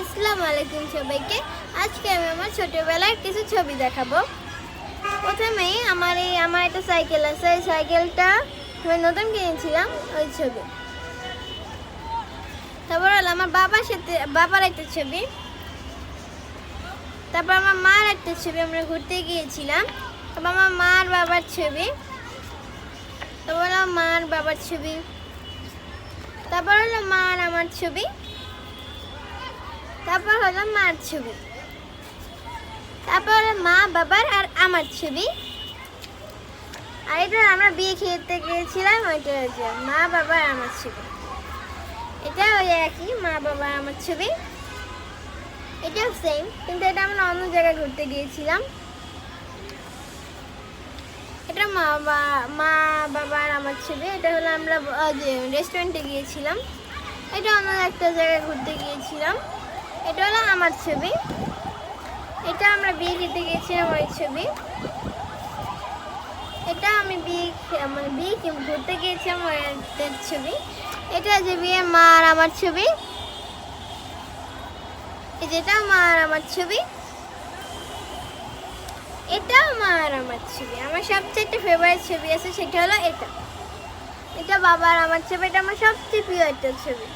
আসসালামু আলাইকুম সবাইকে। আজকে আমি আমার ছোটবেলার কিছু ছবি দেখাবো। প্রথমেই আমার একটা সাইকেল আছে, এই সাইকেলটা আমি নতুন কিনেছিলাম, ওই ছবি। তারপর হলো আমার বাবার একটা ছবি। তারপর আমার মার একটা ছবি, আমরা ঘুরতে গিয়েছিলাম। তারপর আমার মার বাবার ছবি। তারপর হলো মার বাবার ছবি। তারপর হলো মার আমার ছবি। তারপর হলো মার ছবি। তারপর হলো মা বাবার আর আমার ছবি। আর এটা আমরা বিয়ে খেতে গিয়েছিলাম, ওইটা হচ্ছে মা বাবার আমার ছবি। এটা ওই একই মা বাবা আমার ছবি। এটাও সেম, কিন্তু এটা আমরা অন্য জায়গায় ঘুরতে গিয়েছিলাম। এটা মা বাবার আমার ছবি। এটা হলো আমরা যে রেস্টুরেন্টে গিয়েছিলাম। এটা অন্য একটা জায়গায় ঘুরতে গিয়েছিলাম। এটা হলো আমার ছবি। এটা আমরা বিয়ে খেতে গিয়েছিলাম, ওই ছবি। এটা আমি বিয়ে ঘুরতে গিয়েছিলাম, ওই ছবি। এটা যে বিয়ে মা আর আমার ছবি। যেটা মা আর আমার ছবি। এটাও মা আর আমার ছবি। আমার সবচেয়ে একটা ফেভারিট ছবি আছে, সেটা হলো এটা। এটা বাবা আর আমার ছবি। এটা আমার সবচেয়ে প্রিয় একটা ছবি।